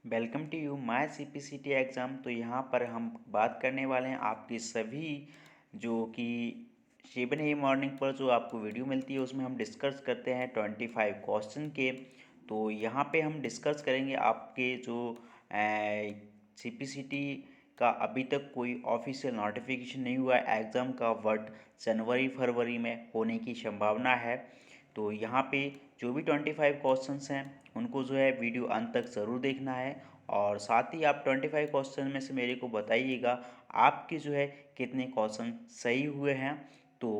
Welcome to you my CPCT exam. तो यहाँ पर हम बात करने वाले हैं आपकी सभी जो कि 7 AM मॉर्निंग पर जो आपको वीडियो मिलती है उसमें हम डिस्कस करते हैं 25 क्वेश्चन के। तो यहाँ पे हम डिस्कस करेंगे आपके जो सीपीसीटी का अभी तक कोई ऑफिशियल नोटिफिकेशन नहीं हुआ है एग्ज़ाम का, बट जनवरी फरवरी में होने की संभावना है। तो यहाँ पे जो भी 25 क्वेश्चंस हैं उनको जो है वीडियो अंत तक ज़रूर देखना है। और साथ ही आप 25 क्वेश्चन में से मेरे को बताइएगा आपके जो है कितने क्वेश्चन सही हुए हैं। तो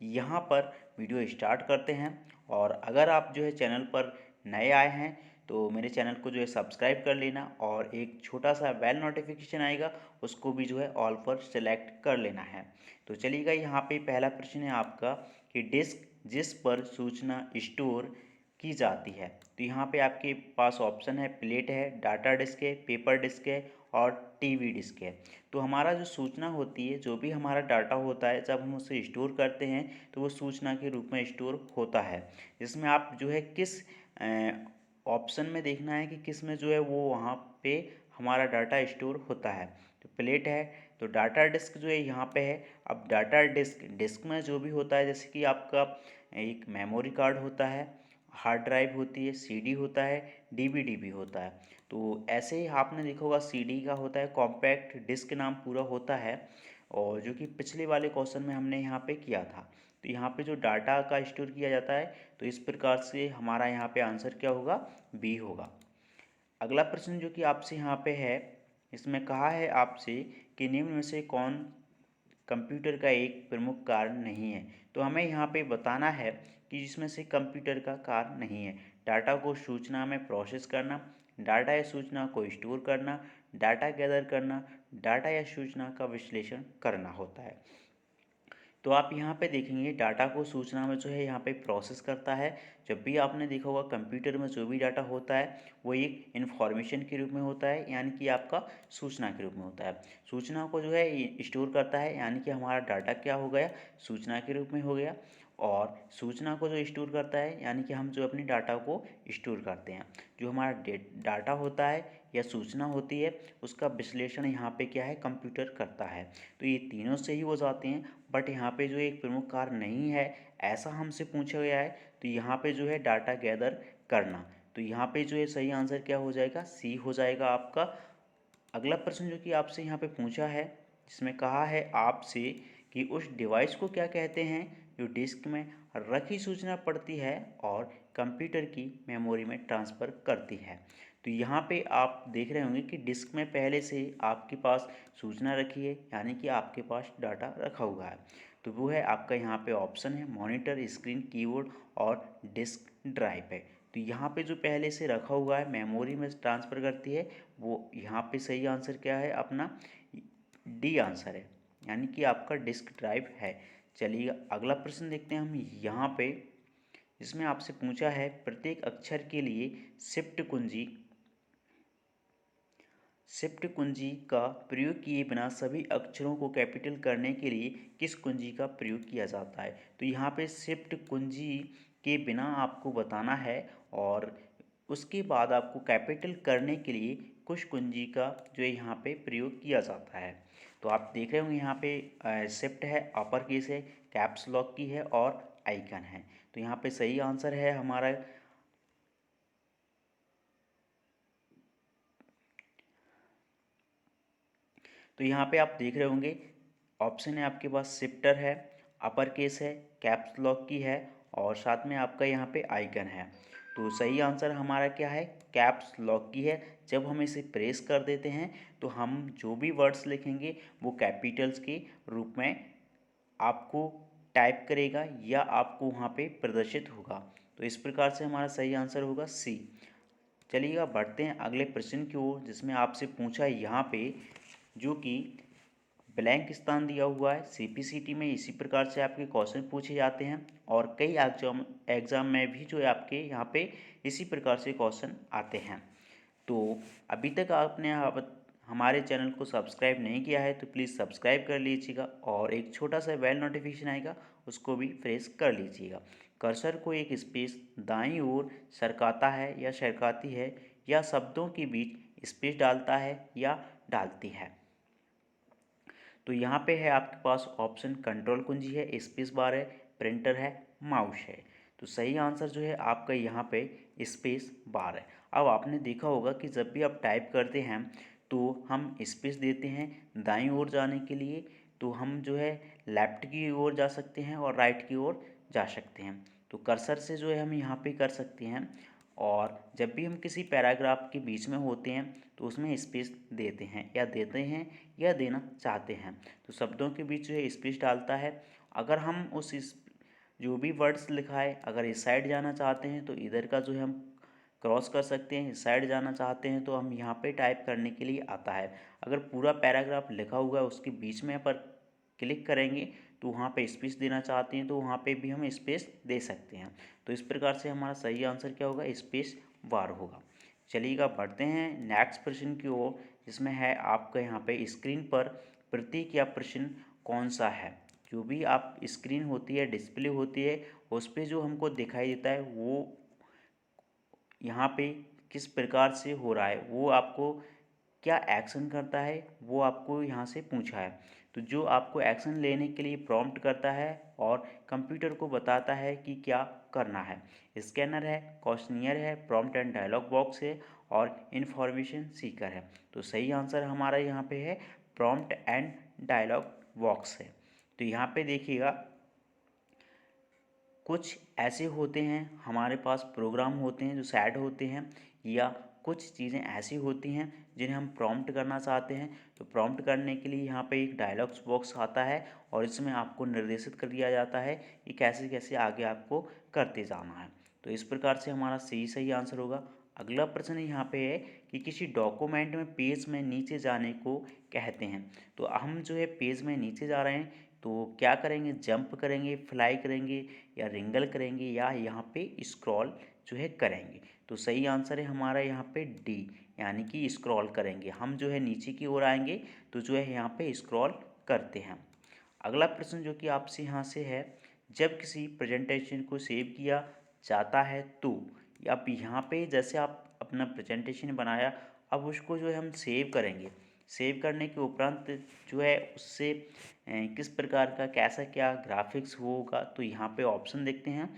यहाँ पर वीडियो स्टार्ट करते हैं। और अगर आप जो है चैनल पर नए आए हैं तो मेरे चैनल को जो है सब्सक्राइब कर लेना और एक छोटा सा बेल नोटिफिकेशन आएगा उसको भी जो है ऑल पर सेलेक्ट कर लेना है। तो चलिएगा, यहाँ पे पहला प्रश्न है आपका कि डिस्क जिस पर सूचना स्टोर की जाती है। तो यहाँ पे आपके पास ऑप्शन है प्लेट है, डाटा डिस्क है, पेपर डिस्क है और टीवी डिस्क है। तो हमारा जो सूचना होती है, जो भी हमारा डाटा होता है, जब हम उसे स्टोर करते हैं तो वो सूचना के रूप में स्टोर होता है। जिसमें आप जो है किस ऑप्शन में देखना है कि किस में जो है वो वहाँ पे हमारा डाटा स्टोर होता है। तो प्लेट है तो डाटा डिस्क जो है यहाँ पे है। अब डाटा डिस्क डिस्क में जो भी होता है, जैसे कि आपका एक मेमोरी कार्ड होता है, हार्ड ड्राइव होती है, सीडी होता है, डीवीडी भी होता है। तो ऐसे ही आपने देखा होगा सीडी का होता है कॉम्पैक्ट डिस्क नाम पूरा होता है, और जो कि पिछले वाले क्वेश्चन में हमने यहाँ पे किया था। तो यहाँ पे जो डाटा का स्टोर किया जाता है, तो इस प्रकार से हमारा यहाँ पे आंसर क्या होगा, बी होगा। अगला प्रश्न जो कि आपसे यहाँ पे है, इसमें कहा है आपसे कि निम्न में से कौन कंप्यूटर का एक प्रमुख कारण नहीं है। तो हमें यहाँ पे बताना है कि जिसमें से कंप्यूटर का कार्य नहीं है। डाटा को सूचना में प्रोसेस करना, डाटा या सूचना को स्टोर करना, डाटा गैदर करना, डाटा या सूचना का विश्लेषण करना होता है। तो आप यहाँ पे देखेंगे डाटा को सूचना में जो है यहाँ पे प्रोसेस करता है। जब भी आपने देखा होगा कंप्यूटर में जो भी डाटा होता है वो एक इन्फॉर्मेशन के रूप में होता है, यानी कि आपका सूचना के रूप में होता है। सूचना को जो है स्टोर करता है, यानी कि हमारा डाटा क्या हो गया, सूचना के रूप में हो गया। और सूचना को जो स्टोर करता है, यानी कि हम जो अपनी डाटा को स्टोर करते हैं, जो हमारा डाटा होता है या सूचना होती है उसका विश्लेषण यहाँ पे क्या है, कंप्यूटर करता है। तो ये तीनों से ही हो जाते हैं, बट यहाँ पे जो एक प्रमुख कार्य नहीं है ऐसा हमसे पूछा गया है। तो यहाँ पे जो है डाटा गैदर करना, तो यहाँ पे जो है सही आंसर क्या हो जाएगा, सी हो जाएगा आपका। अगला प्रश्न जो कि आपसे यहाँ पे पूछा है, जिसमें कहा है आपसे कि उस डिवाइस को क्या कहते हैं जो डिस्क में रखी सूचना पढ़ती है और कंप्यूटर की मेमोरी में ट्रांसफ़र करती है। तो यहाँ पे आप देख रहे होंगे कि डिस्क में पहले से आपके पास सूचना रखी है, यानी कि आपके पास डाटा रखा हुआ है। तो वो है आपका यहाँ पे ऑप्शन है मॉनिटर, स्क्रीन, कीबोर्ड और डिस्क ड्राइव है। तो यहाँ पे जो पहले से रखा हुआ है मेमोरी में ट्रांसफ़र करती है, वो यहाँ पे सही आंसर क्या है अपना, डी आंसर है, यानी कि आपका डिस्क ड्राइव है। चलिए अगला प्रश्न देखते हैं हम यहाँ पे, जिसमें आपसे पूछा है प्रत्येक अक्षर के लिए शिफ्ट कुंजी का प्रयोग किए बिना सभी अक्षरों को कैपिटल करने के लिए किस कुंजी का प्रयोग किया जाता है। तो यहाँ पे शिफ्ट कुंजी के बिना आपको बताना है और उसके बाद आपको कैपिटल करने के लिए कुछ कुंजी का जो है यहाँ पे प्रयोग किया जाता है। तो आप देख रहे होंगे यहाँ पे शिफ्ट है, अपर केस है, कैप्स लॉक की है और आइकन है। तो यहाँ पे सही आंसर है हमारा, तो यहाँ पे आप देख रहे होंगे ऑप्शन है आपके पास शिफ्टर है, अपर केस है, कैप्स लॉक की है और साथ में आपका यहाँ पे आइकन है। तो सही आंसर हमारा क्या है, कैप्स लॉक की है। जब हम इसे प्रेस कर देते हैं तो हम जो भी वर्ड्स लिखेंगे वो कैपिटल्स के रूप में आपको टाइप करेगा या आपको वहाँ पे प्रदर्शित होगा। तो इस प्रकार से हमारा सही आंसर होगा सी। चलिएगा बढ़ते हैं अगले प्रश्न की ओर, जिसमें आपसे पूछा है यहाँ पे जो कि ब्लैंक स्थान दिया हुआ है। सीपीसीटी में इसी प्रकार से आपके क्वेश्चन पूछे जाते हैं और कई एग्जाम में भी जो है आपके यहाँ पे इसी प्रकार से क्वेश्चन आते हैं। तो अभी तक आपने हमारे चैनल को सब्सक्राइब नहीं किया है तो प्लीज़ सब्सक्राइब कर लीजिएगा और एक छोटा सा बेल नोटिफिकेशन आएगा उसको भी प्रेस कर लीजिएगा। कर्सर को एक स्पेस दाईं ओर सरकाता है या सरकाती है या शब्दों के बीच स्पेस डालता है या डालती है। तो यहाँ पे है आपके पास ऑप्शन कंट्रोल कुंजी है, स्पेस बार है, प्रिंटर है, माउस है। तो सही आंसर जो है आपका यहाँ पे स्पेस बार है। अब आपने देखा होगा कि जब भी आप टाइप करते हैं तो हम स्पेस देते हैं दाईं ओर जाने के लिए, तो हम जो है लेफ्ट की ओर जा सकते हैं और राइट की ओर जा सकते हैं। तो कर्सर से जो है हम यहाँ पे कर सकते हैं। और जब भी हम किसी पैराग्राफ के बीच में होते हैं तो उसमें स्पेस देते हैं या देना चाहते हैं, तो शब्दों के बीच जो है स्पेस डालता है। अगर हम जो भी वर्ड्स लिखा है अगर इस साइड जाना चाहते हैं तो इधर का जो है हम क्रॉस कर सकते हैं, इस साइड जाना चाहते हैं तो हम यहाँ पे टाइप करने के लिए आता है। अगर पूरा पैराग्राफ लिखा हुआ है उसके बीच में पर क्लिक करेंगे तो वहाँ पे स्पेस देना चाहते हैं तो वहाँ पे भी हम स्पेस दे सकते हैं। तो इस प्रकार से हमारा सही आंसर क्या होगा, स्पेस बार होगा। चलिएगा बढ़ते हैं नेक्स्ट प्रश्न की ओर, जिसमें है आपका यहाँ पे स्क्रीन पर प्रतीक या प्रश्न कौन सा है। जो भी आप स्क्रीन होती है, डिस्प्ले होती है, उस पर जो हमको दिखाई देता है वो यहाँ पे किस प्रकार से हो रहा है, वो आपको क्या एक्शन करता है वो आपको यहाँ से पूछा है। तो जो आपको एक्शन लेने के लिए प्रॉम्प्ट करता है और कंप्यूटर को बताता है कि क्या करना है। स्कैनर है, क्वेश्चनियर है, प्रॉम्प्ट एंड डायलॉग बॉक्स है और इंफॉर्मेशन सीकर है। तो सही आंसर हमारा यहाँ पे है प्रॉम्प्ट एंड डायलॉग बॉक्स है। तो यहाँ पे देखिएगा कुछ ऐसे होते हैं हमारे पास प्रोग्राम होते हैं जो सेट होते हैं, या कुछ चीज़ें ऐसी होती हैं जिन्हें हम प्रॉम्प्ट करना चाहते हैं। तो प्रॉम्प्ट करने के लिए यहाँ पे एक डायलॉग्स बॉक्स आता है और इसमें आपको निर्देशित कर दिया जाता है कि कैसे कैसे आगे आपको करते जाना है। तो इस प्रकार से हमारा सही सही आंसर होगा। अगला प्रश्न यहाँ पे है कि किसी डॉक्यूमेंट में पेज में नीचे जाने को कहते हैं। तो हम जो है पेज में नीचे जा रहे हैं तो क्या करेंगे, जंप करेंगे, फ्लाई करेंगे या रिंगल करेंगे या यहाँ पे स्क्रॉल जो है करेंगे। तो सही आंसर है हमारा यहाँ पे डी, यानी कि स्क्रॉल करेंगे। हम जो है नीचे की ओर आएंगे तो जो है यहाँ पे स्क्रॉल करते हैं। अगला प्रश्न जो कि आपसे यहाँ से है, जब किसी प्रेजेंटेशन को सेव किया जाता है तो अब यहाँ पे जैसे आप अपना प्रेजेंटेशन बनाया, अब उसको जो है हम सेव करेंगे। सेव करने के उपरांत जो है उससे किस प्रकार का कैसा क्या ग्राफिक्स होगा, तो यहाँ पे ऑप्शन देखते हैं।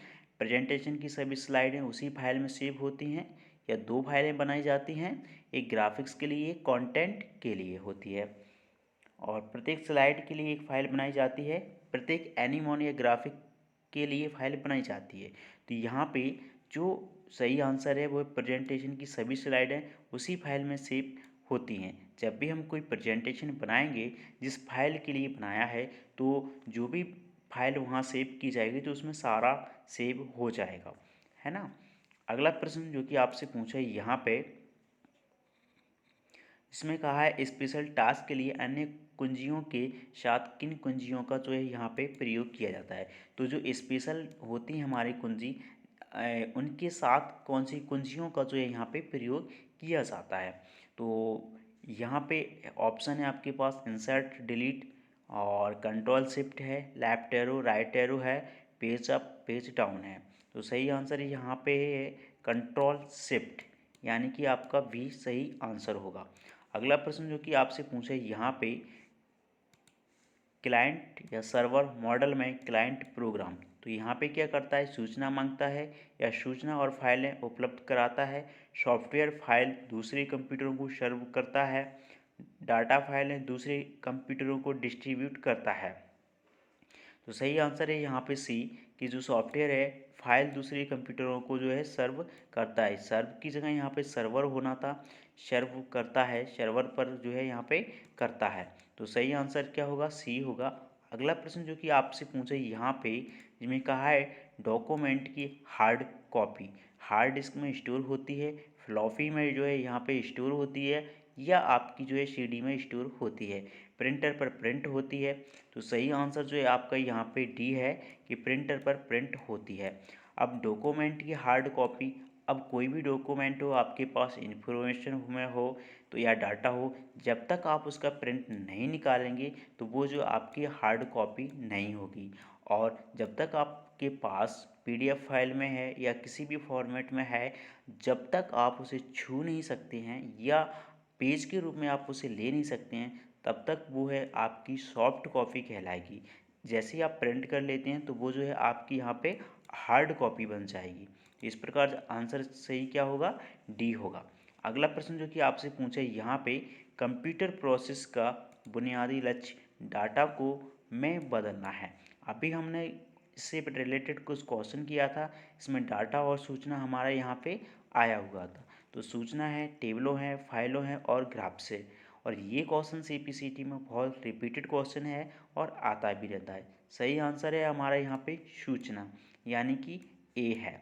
प्रेजेंटेशन की सभी स्लाइडें उसी फाइल में सेव होती हैं या दो फाइलें बनाई जाती हैं, एक ग्राफिक्स के लिए एक कंटेंट के लिए होती है। और प्रत्येक स्लाइड के लिए एक फाइल बनाई जाती है, प्रत्येक एनिमोन या ग्राफिक के लिए फाइल बनाई जाती है। तो यहाँ पे जो सही आंसर है वो प्रेजेंटेशन की सभी स्लाइडें उसी फाइल में सेव होती हैं। जब भी हम कोई प्रेजेंटेशन बनाएंगे जिस फाइल के लिए बनाया है तो जो भी फाइल वहाँ सेव की जाएगी तो उसमें सारा सेव हो जाएगा, है ना। अगला प्रश्न जो कि आपसे पूछा है यहाँ पे, इसमें कहा है स्पेशल टास्क के लिए अन्य कुंजियों के साथ किन कुंजियों का जो है यहाँ पे प्रयोग किया जाता है। तो जो स्पेशल होती है हमारी कुंजी उनके साथ कौन सी कुंजियों का जो है यहाँ पे प्रयोग किया जाता है। तो यहाँ पे ऑप्शन है आपके पास इंसर्ट, डिलीट और कंट्रोल शिफ्ट है, लेफ्ट एरो, राइट एरो है, पेज अप, पेज डाउन है। तो सही आंसर यहाँ पे है कंट्रोल शिफ्ट, यानी कि आपका भी सही आंसर होगा। अगला प्रश्न जो कि आपसे पूछे यहाँ पे, क्लाइंट या सर्वर मॉडल में क्लाइंट प्रोग्राम, तो यहाँ पे क्या करता है, सूचना मांगता है या सूचना और फाइलें उपलब्ध कराता है, सॉफ्टवेयर फाइल दूसरे कंप्यूटरों को सर्व करता है, डाटा फाइलें दूसरे कंप्यूटरों को डिस्ट्रीब्यूट करता है। तो सही आंसर है यहाँ पे सी, कि जो सॉफ्टवेयर है फाइल दूसरे कंप्यूटरों को जो है सर्व करता है। सर्व की जगह यहाँ पे सर्वर होना था, सर्व करता है, सर्वर पर जो है यहाँ पे करता है। तो सही आंसर क्या होगा, सी होगा। अगला प्रश्न जो कि आपसे पूछा यहाँ पे, जिसमें कहा है डॉक्यूमेंट की हार्ड कॉपी हार्ड डिस्क में स्टोर होती है, फ्लॉपी में जो है यहाँ पे स्टोर होती है, या आपकी जो है सीडी में स्टोर होती है, प्रिंटर पर प्रिंट होती है। तो सही आंसर जो है आपका यहाँ पे डी है कि प्रिंटर पर प्रिंट होती है। अब डॉक्यूमेंट की हार्ड कॉपी, अब कोई भी डॉक्यूमेंट हो आपके पास, इंफॉर्मेशन में हो तो या डाटा हो, जब तक आप उसका प्रिंट नहीं निकालेंगे तो वो जो आपकी हार्ड कॉपी नहीं होगी। और जब तक आप आपके पास PDF फाइल में है या किसी भी फॉर्मेट में है, जब तक आप उसे छू नहीं सकते हैं या पेज के रूप में आप उसे ले नहीं सकते हैं, तब तक वो है आपकी सॉफ्ट कॉपी कहलाएगी। जैसे ही आप प्रिंट कर लेते हैं तो वो जो है आपकी यहाँ पे हार्ड कॉपी बन जाएगी। तो इस प्रकार आंसर सही क्या होगा, डी होगा। अगला प्रश्न जो कि आपसे पूछा है यहाँ पे, कंप्यूटर प्रोसेस का बुनियादी लक्ष्य डाटा को में बदलना है। अभी हमने इससे रिलेटेड कुछ क्वेश्चन किया था, इसमें डाटा और सूचना हमारा यहाँ पे आया हुआ था। तो सूचना है, टेबलों हैं, फाइलों हैं और ग्राफ्स है। और ये क्वेश्चन CPCT में बहुत रिपीटेड क्वेश्चन है और आता भी रहता है। सही आंसर है हमारा यहाँ पे सूचना, यानी कि ए है।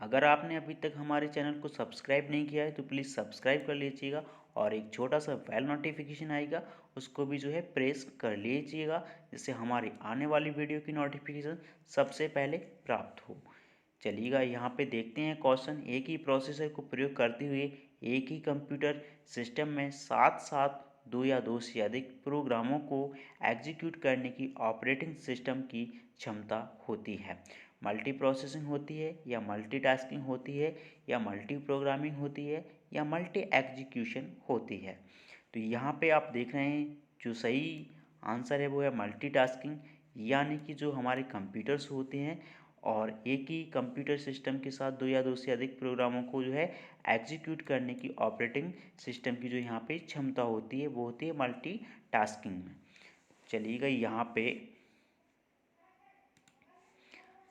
अगर आपने अभी तक हमारे चैनल को सब्सक्राइब नहीं किया है तो प्लीज़ सब्सक्राइब कर लीजिएगा और एक छोटा सा बेल नोटिफिकेशन आएगा, उसको भी जो है प्रेस कर लीजिएगा, जिससे हमारी आने वाली वीडियो की नोटिफिकेशन सबसे पहले प्राप्त हो। चलिएगा यहाँ पे देखते हैं क्वेश्चन। एक ही प्रोसेसर को प्रयोग करते हुए एक ही कंप्यूटर सिस्टम में साथ साथ दो या दो से अधिक प्रोग्रामों को एग्जीक्यूट करने की ऑपरेटिंग सिस्टम की क्षमता होती है। मल्टी प्रोसेसिंग होती है या मल्टीटास्किंग होती है या मल्टी प्रोग्रामिंग होती है या मल्टी एग्जीक्यूशन होती है। तो यहाँ पे आप देख रहे हैं जो सही आंसर है वो है मल्टीटास्किंग, यानी कि जो हमारे कंप्यूटर्स होते हैं और एक ही कंप्यूटर सिस्टम के साथ दो या दो से अधिक प्रोग्रामों को जो है एग्जीक्यूट करने की ऑपरेटिंग सिस्टम की जो यहाँ पे क्षमता होती है वो होती है मल्टीटास्किंग में। चलिएगा यहाँ पे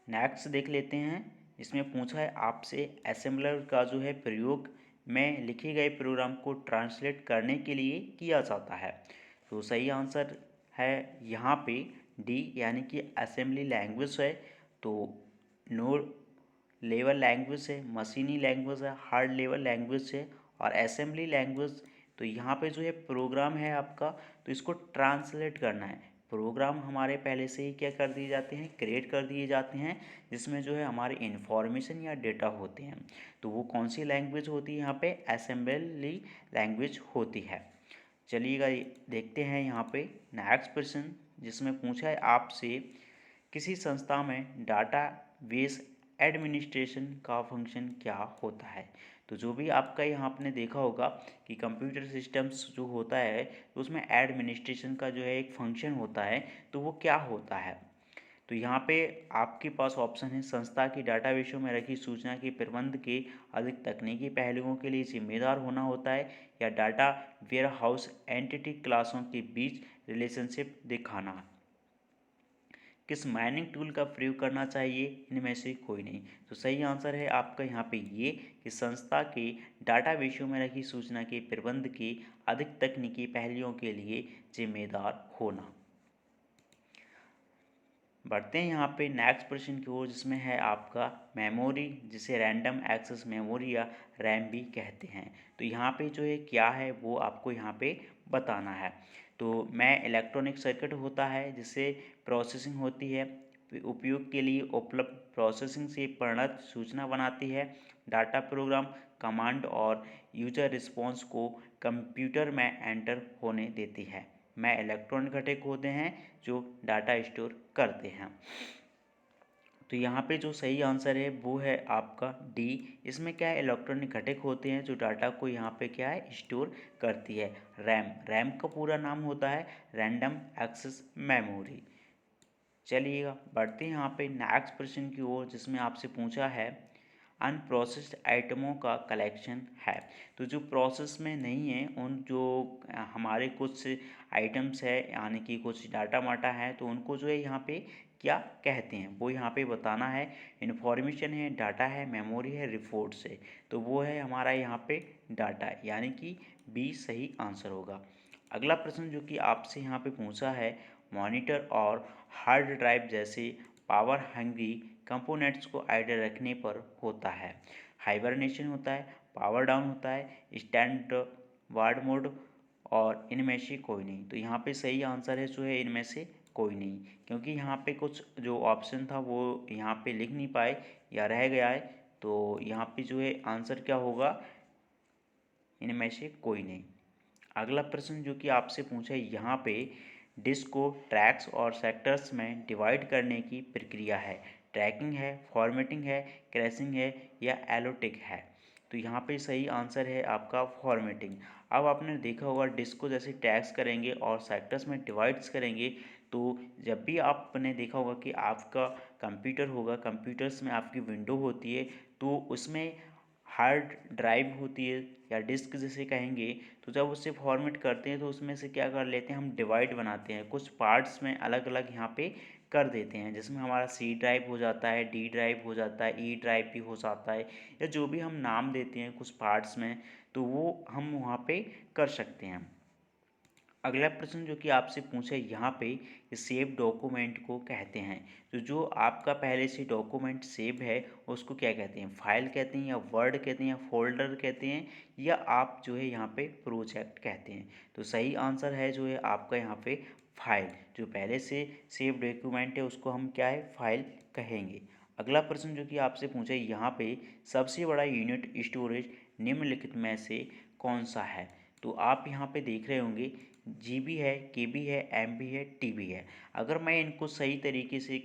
नेक्स्ट देख लेते हैं। इसमें पूछा है आपसे असेंबलर का जो है प्रयोग में लिखे गए प्रोग्राम को ट्रांसलेट करने के लिए किया जाता है। तो सही आंसर है यहाँ पे डी, यानी कि असेंबली लैंग्वेज है। तो नो लेवल लैंग्वेज है, मशीनी लैंग्वेज है, हार्ड लेवल लैंग्वेज है और असेंबली लैंग्वेज। तो यहाँ पे जो है प्रोग्राम है आपका, तो इसको ट्रांसलेट करना है। प्रोग्राम हमारे पहले से ही क्या कर दिए जाते हैं, क्रिएट कर दिए जाते हैं, जिसमें जो है हमारे इन्फॉर्मेशन या डेटा होते हैं। तो वो कौन सी लैंग्वेज होती है यहाँ पे, असेंबली लैंग्वेज होती है। चलिएगा देखते हैं यहाँ पे नेक्स्ट प्रश्न, जिसमें पूछा है आपसे किसी संस्था में डाटा बेस एडमिनिस्ट्रेशन का फंक्शन क्या होता है। तो जो भी आपका यहाँ आपने देखा होगा कि कंप्यूटर सिस्टम्स जो होता है तो उसमें एडमिनिस्ट्रेशन का जो है एक फंक्शन होता है, तो वो क्या होता है। तो यहाँ पे आपके पास ऑप्शन है, संस्था की डाटाबेसों में रखी सूचना के प्रबंध के अधिक तकनीकी पहलुओं के लिए जिम्मेदार होना होता है, या डाटा वेयर हाउस एंटिटी क्लासों के बीच रिलेशनशिप दिखाना। किस माइनिंग टूल का प्रयोग करना चाहिए, इनमें से कोई नहीं। तो सही आंसर है आपका यहाँ पे ये कि संस्था के डाटाबेसों में रखी सूचना के प्रबंध के अधिक तकनीकी पहलुओं के लिए जिम्मेदार होना। बढ़ते हैं यहाँ पे नेक्स्ट प्रश्न की ओर, जिसमें है आपका मेमोरी, जिसे रैंडम एक्सेस मेमोरी या रैम भी कहते हैं। तो यहाँ पे जो है क्या है वो आपको यहाँ पे बताना है। तो मैं इलेक्ट्रॉनिक सर्किट होता है जिससे प्रोसेसिंग होती है, उपयोग के लिए उपलब्ध प्रोसेसिंग से परिणत सूचना बनाती है। डाटा प्रोग्राम, कमांड और यूजर रिस्पॉन्स को कंप्यूटर में एंटर होने देती है। में इलेक्ट्रॉनिक घटक होते हैं जो डाटा स्टोर करते हैं। तो यहाँ पे जो सही आंसर है वो है आपका डी। इसमें क्या है, इलेक्ट्रॉनिक घटक होते हैं जो डाटा को यहाँ पे क्या है, स्टोर करती है। रैम का पूरा नाम होता है रैंडम एक्सेस मेमोरी। चलिएगा बढ़ते हैं यहाँ पे नेक्स्ट प्रश्न की ओर, जिसमें आपसे पूछा है अनप्रोसेस्ड आइटमों का कलेक्शन है। तो जो प्रोसेस में नहीं है उन जो हमारे कुछ आइटम्स है, यानी कि कुछ डाटा माटा है, तो उनको जो है यहाँ पे क्या कहते हैं वो यहाँ पे बताना है। इन्फॉर्मेशन है, डाटा है, मेमोरी है, रिपोर्ट्स है। तो वो है हमारा यहाँ पे डाटा, यानी कि बी सही आंसर होगा। अगला प्रश्न जो कि आपसे यहाँ पे पूछा है, मॉनिटर और हार्ड ड्राइव जैसे पावर हंग्री कंपोनेंट्स को आइडल रखने पर होता है। हाइबरनेशन होता है, पावर डाउन होता है, स्टैंड वार्ड मोड, और इनमें से कोई नहीं। तो यहाँ पे सही आंसर है जो है इनमें से कोई नहीं, क्योंकि यहाँ पे कुछ जो ऑप्शन था वो यहाँ पे लिख नहीं पाए या रह गया है। तो यहाँ पे जो है आंसर क्या होगा, इनमें से कोई नहीं। अगला प्रश्न जो कि आपसे पूछा है यहाँ पे, डिस्क को ट्रैक्स और सेक्टर्स में डिवाइड करने की प्रक्रिया है। ट्रैकिंग है, फॉर्मेटिंग है, क्रैशिंग है या एलोटिक है। तो यहाँ पे सही आंसर है आपका फॉर्मेटिंग। अब आपने देखा होगा डिस्क को जैसे टैग्स करेंगे और सेक्टर्स में डिवाइड्स करेंगे, तो जब भी आपने देखा होगा कि आपका कंप्यूटर होगा, कंप्यूटर्स में आपकी विंडो होती है, तो उसमें हार्ड ड्राइव होती है या डिस्क जिसे कहेंगे। तो जब उसे फॉर्मेट करते हैं तो उसमें से क्या कर लेते हैं, हम डिवाइड बनाते हैं, कुछ पार्ट्स में अलग अलग यहाँ पे कर देते हैं, जिसमें हमारा सी ड्राइव हो जाता है, डी ड्राइव हो जाता है, ई ड्राइव भी हो जाता है, या जो भी हम नाम देते हैं कुछ पार्ट्स में, तो वो हम वहाँ पे कर सकते हैं। अगला प्रश्न जो कि आपसे पूछा यहाँ पे, सेव डॉक्यूमेंट को कहते हैं। तो जो आपका पहले से डॉक्यूमेंट सेव है उसको क्या कहते हैं, फाइल कहते हैं या वर्ड कहते हैं या फोल्डर कहते हैं या आप जो है यहाँ पे प्रोजेक्ट कहते हैं। तो सही आंसर है जो है आपका यहाँ पे फाइल। जो पहले से सेव डॉक्यूमेंट है उसको हम क्या है, फाइल कहेंगे। अगला प्रश्न जो कि आपसे पूछा यहाँ पे, सबसे बड़ा यूनिट स्टोरेज निम्नलिखित में से कौन सा है। तो आप यहाँ पे देख रहे होंगे जीबी है, केबी है, एमबी है, टीबी है। अगर मैं इनको सही तरीके से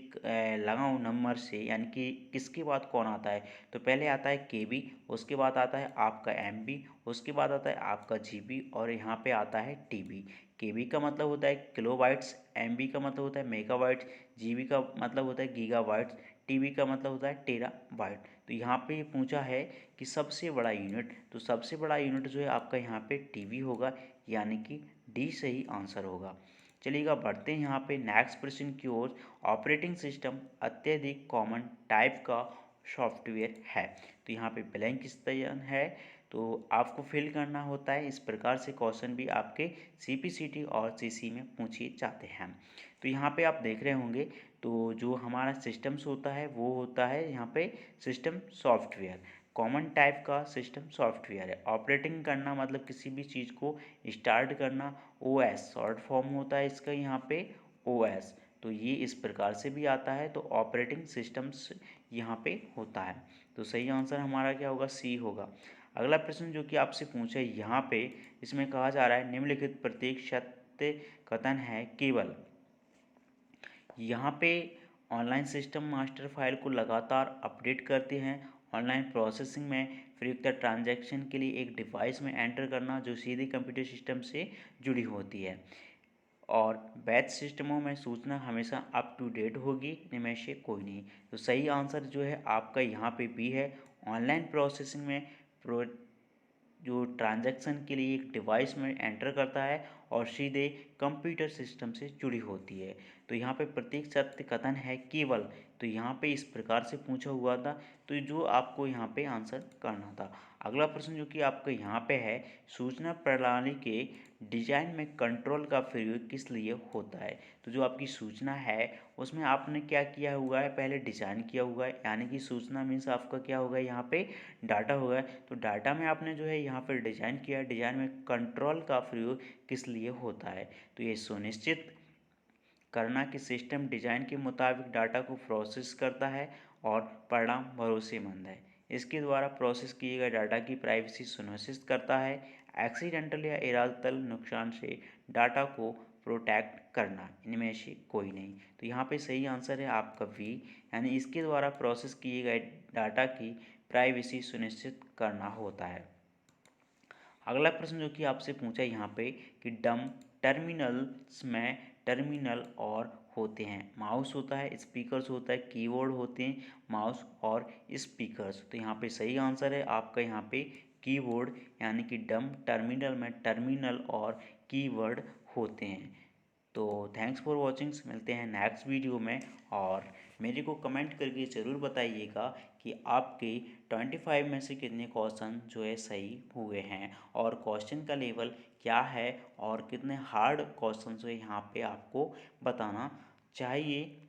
लगाऊं नंबर से, यानी कि किसके बाद कौन आता है, तो पहले आता है केबी, उसके बाद आता है आपका एमबी, उसके बाद आता है आपका जीबी और यहाँ पे आता है टीबी। केबी का मतलब होता है किलोबाइट्स, एमबी का मतलब होता है मेगाबाइट्स, जीबी का मतलब होता है गीगाबाइट्स, टीबी का मतलब होता है टेराबाइट। तो यहाँ पे पूछा है कि सबसे बड़ा यूनिट, तो सबसे बड़ा यूनिट जो है आपका यहाँ पे टीबी होगा, यानी कि डी सही आंसर होगा। चलिएगा बढ़ते हैं यहाँ पे नेक्स्ट प्रश्न की ओर। ऑपरेटिंग सिस्टम अत्यधिक कॉमन टाइप का सॉफ्टवेयर है। तो यहाँ पे ब्लैंक स्थान है, तो आपको फिल करना होता है। इस प्रकार से क्वेश्चन भी आपके सीपीसीटी और सीसी में पूछे जाते हैं। तो यहाँ पे आप देख रहे होंगे, तो जो हमारा सिस्टम्स होता है वो होता है यहाँ पे सिस्टम सॉफ्टवेयर। कॉमन टाइप का सिस्टम सॉफ्टवेयर है। ऑपरेटिंग करना मतलब किसी भी चीज़ को स्टार्ट करना, ओएस शॉर्ट फॉर्म होता है इसका यहाँ पे ओएस। तो ये इस प्रकार से भी आता है, तो ऑपरेटिंग सिस्टम्स यहाँ पे होता है। तो सही आंसर हमारा क्या होगा, सी होगा। अगला प्रश्न जो कि आपसे पूछा है यहाँ पे, इसमें कहा जा रहा है निम्नलिखित प्रत्येक सत्य कथन है केवल। यहाँ पे ऑनलाइन सिस्टम मास्टर फाइल को लगातार अपडेट करते हैं। ऑनलाइन प्रोसेसिंग में प्रयुक्त ट्रांजैक्शन के लिए एक डिवाइस में एंटर करना जो सीधे कंप्यूटर सिस्टम से जुड़ी होती है। और बैच सिस्टमों में सूचना हमेशा अप टू डेट होगी, इनमें से कोई नहीं। तो सही आंसर जो है आपका यहाँ पे बी है। ऑनलाइन प्रोसेसिंग में प्रो जो ट्रांजैक्शन के लिए एक डिवाइस में एंटर करता है और सीधे कंप्यूटर सिस्टम से जुड़ी होती है। तो यहाँ पे प्रत्येक सत्य कथन है केवल, तो यहाँ पे इस प्रकार से पूछा हुआ था, तो जो आपको यहाँ पे आंसर करना था। अगला प्रश्न जो कि आपका यहाँ पे है, सूचना प्रणाली के डिजाइन में कंट्रोल का प्रयोग किस लिए होता है। तो जो आपकी सूचना है उसमें आपने क्या किया हुआ है, पहले डिजाइन किया हुआ है, यानी कि सूचना मीन्स आपका क्या होगा यहाँ पे डाटा होगा। तो डाटा में आपने जो है यहाँ पर डिजाइन किया, डिजाइन में कंट्रोल का प्रयोग किस लिए होता है। तो ये सुनिश्चित करना कि सिस्टम डिजाइन के मुताबिक डाटा को प्रोसेस करता है और परिणाम भरोसेमंद है। इसके द्वारा प्रोसेस किए गए डाटा की प्राइवेसी सुनिश्चित करता है। एक्सीडेंटल या इरादतल नुकसान से डाटा को प्रोटेक्ट करना, इनमें से कोई नहीं। तो यहाँ पे सही आंसर है आपका बी, यानी इसके द्वारा प्रोसेस किए गए डाटा की प्राइवेसी सुनिश्चित करना होता है। अगला प्रश्न जो कि आपसे पूछा यहाँ पे कि डम टर्मिनल्स में टर्मिनल और होते हैं, माउस होता है, स्पीकर्स होता है, कीबोर्ड होते हैं, माउस और स्पीकर्स। तो यहाँ पे सही आंसर है आपका यहाँ पे कीबोर्ड, यानी कि डम टर्मिनल में टर्मिनल और कीवर्ड होते हैं। तो थैंक्स फॉर वॉचिंग, मिलते हैं नेक्स्ट वीडियो में। और मेरे को कमेंट करके ज़रूर बताइएगा कि आपके 25 में से कितने क्वेश्चन जो है सही हुए हैं और क्वेश्चन का लेवल क्या है और कितने हार्ड क्वेश्चन जो है यहाँ पे आपको बताना चाहिए।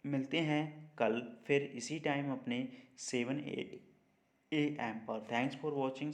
मिलते हैं कल फिर इसी टाइम अपने 7 AM पर। Thanks for watching.